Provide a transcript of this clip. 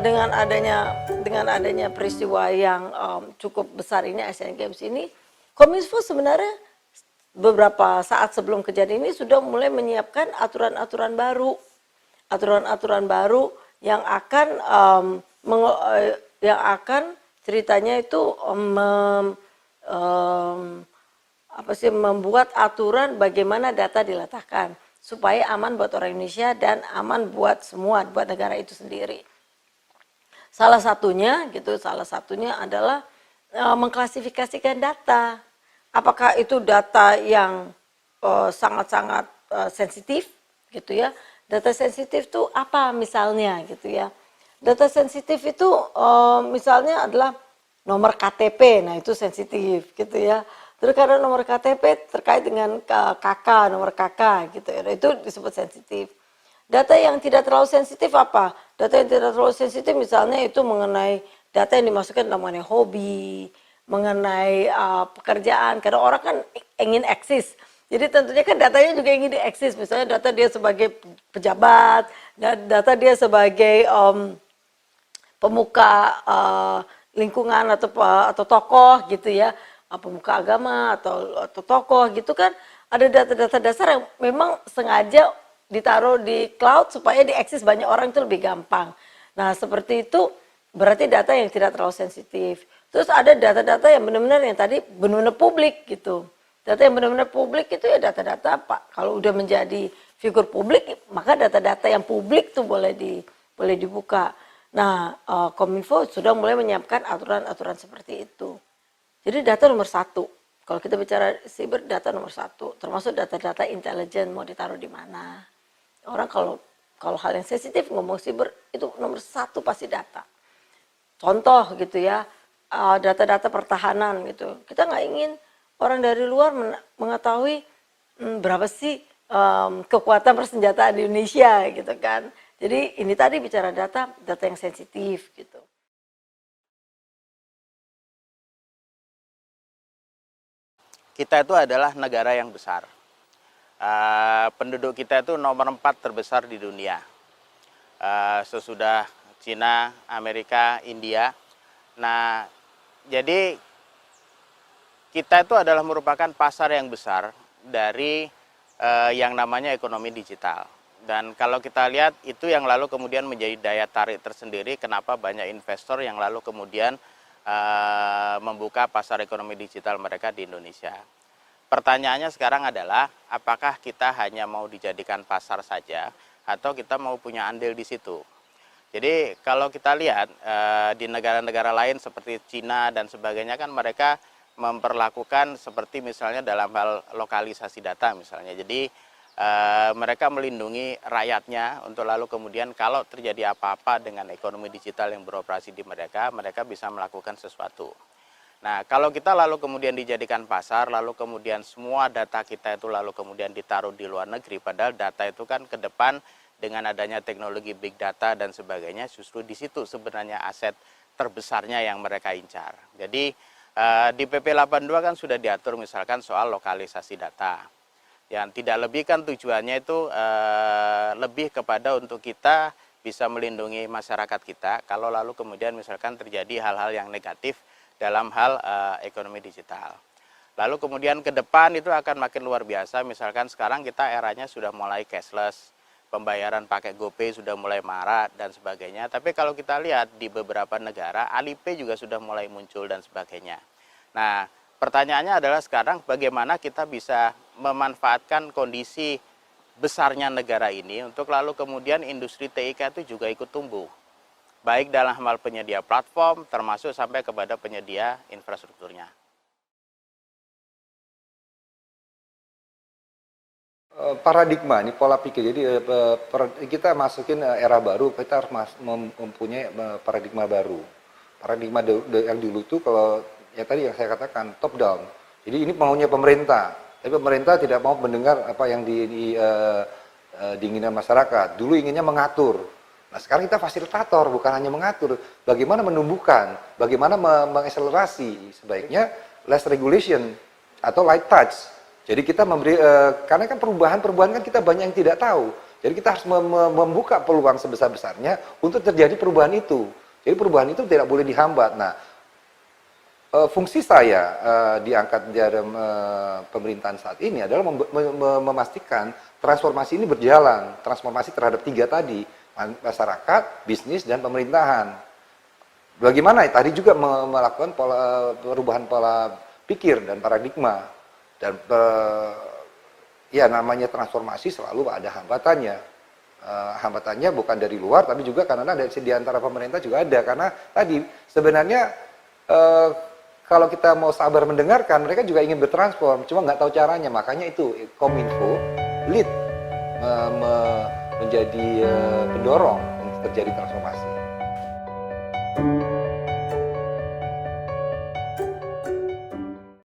dengan adanya peristiwa yang cukup besar ini, Asian Games ini, Kominfo sebenarnya beberapa saat sebelum kejadian ini sudah mulai menyiapkan aturan-aturan baru yang akan ceritanya itu membuat aturan bagaimana data diletakkan supaya aman buat orang Indonesia dan aman buat negara itu sendiri. Salah satunya adalah mengklasifikasikan data. Apakah itu data yang sangat-sangat sensitif gitu ya. Data sensitif itu apa misalnya gitu ya. Data sensitif itu misalnya adalah nomor KTP, nah itu sensitif gitu ya. Terus karena nomor KTP terkait dengan nomor KK gitu ya, itu disebut sensitif. Data yang tidak terlalu sensitif apa? Data yang tidak terlalu sensitif misalnya itu mengenai data yang dimasukkan namanya hobi, mengenai pekerjaan, karena orang kan ingin eksis. Jadi tentunya kan datanya juga ingin dieksis, misalnya data dia sebagai pejabat, data dia sebagai pemuka lingkungan atau tokoh gitu ya, pemuka agama atau tokoh gitu kan, ada data-data dasar yang memang sengaja ditaruh di cloud supaya diakses banyak orang itu lebih gampang. Nah seperti itu berarti data yang tidak terlalu sensitif. Terus ada data-data yang benar-benar yang tadi benar-benar publik gitu. Data yang benar-benar publik itu ya data-data Pak. Kalau udah menjadi figur publik maka data-data yang publik tuh boleh dibuka. Nah Kominfo sudah mulai menyiapkan aturan-aturan seperti itu. Jadi data nomor satu. Kalau kita bicara siber, data nomor satu. Termasuk data-data intelijen mau ditaruh di mana. Orang kalau hal yang sensitif ngomong siber itu nomor satu pasti data. Contoh gitu ya, data-data pertahanan gitu. Kita nggak ingin orang dari luar mengetahui berapa sih kekuatan persenjataan di Indonesia gitu kan. Jadi ini tadi bicara data yang sensitif gitu. Kita itu adalah negara yang besar. Penduduk kita itu nomor 4 terbesar di dunia. Sesudah Cina, Amerika, India. Nah, jadi kita itu adalah merupakan pasar yang besar dari yang namanya ekonomi digital. Dan kalau kita lihat itu yang lalu kemudian menjadi daya tarik tersendiri kenapa banyak investor yang lalu kemudian membuka pasar ekonomi digital mereka di Indonesia. Pertanyaannya sekarang adalah apakah kita hanya mau dijadikan pasar saja atau kita mau punya andil di situ. Jadi kalau kita lihat di negara-negara lain seperti Cina dan sebagainya kan mereka memperlakukan seperti misalnya dalam hal lokalisasi data misalnya. Jadi mereka melindungi rakyatnya untuk lalu kemudian kalau terjadi apa-apa dengan ekonomi digital yang beroperasi di mereka bisa melakukan sesuatu. Nah, kalau kita lalu kemudian dijadikan pasar, lalu kemudian semua data kita itu lalu kemudian ditaruh di luar negeri, padahal data itu kan ke depan dengan adanya teknologi big data dan sebagainya, justru di situ sebenarnya aset terbesarnya yang mereka incar. Jadi di PP 82 kan sudah diatur misalkan soal lokalisasi data. Yang tidak lebih kan tujuannya itu lebih kepada untuk kita bisa melindungi masyarakat kita kalau lalu kemudian misalkan terjadi hal-hal yang negatif dalam hal ekonomi digital. Lalu kemudian ke depan itu akan makin luar biasa, misalkan sekarang kita eranya sudah mulai cashless, pembayaran pakai GoPay sudah mulai marak dan sebagainya. Tapi kalau kita lihat di beberapa negara, Alipay juga sudah mulai muncul dan sebagainya. Nah, pertanyaannya adalah sekarang bagaimana kita bisa memanfaatkan kondisi besarnya negara ini untuk lalu kemudian industri TIK itu juga ikut tumbuh. Baik dalam hal penyedia platform, termasuk sampai kepada penyedia infrastrukturnya. Paradigma, ini pola pikir. Jadi kita masukin era baru, kita harus mempunyai paradigma baru. Paradigma yang dulu itu kalau ya tadi yang saya katakan top down. Jadi ini maunya pemerintah, tapi pemerintah tidak mau mendengar apa yang diinginkan masyarakat. Dulu inginnya mengatur. Nah sekarang kita fasilitator, bukan hanya mengatur. Bagaimana menumbuhkan, bagaimana mengakselerasi, sebaiknya less regulation atau light touch. Jadi kita memberi, karena kan perubahan kan kita banyak yang tidak tahu. Jadi kita harus membuka peluang sebesar-besarnya untuk terjadi perubahan itu. Jadi perubahan itu tidak boleh dihambat. Nah, fungsi saya diangkat dalam pemerintahan saat ini adalah memastikan transformasi ini berjalan. Transformasi terhadap 3 tadi, masyarakat, bisnis, dan pemerintahan. Bagaimana tadi juga melakukan perubahan pola pikir dan paradigma. Dan ya namanya transformasi selalu ada hambatannya. Hambatannya bukan dari luar, tapi juga karena di antara pemerintah juga ada. Karena tadi sebenarnya kalau kita mau sabar mendengarkan, mereka juga ingin bertransform, cuma nggak tahu caranya. Makanya itu Kominfo lead menjadi pendorong untuk terjadi transformasi.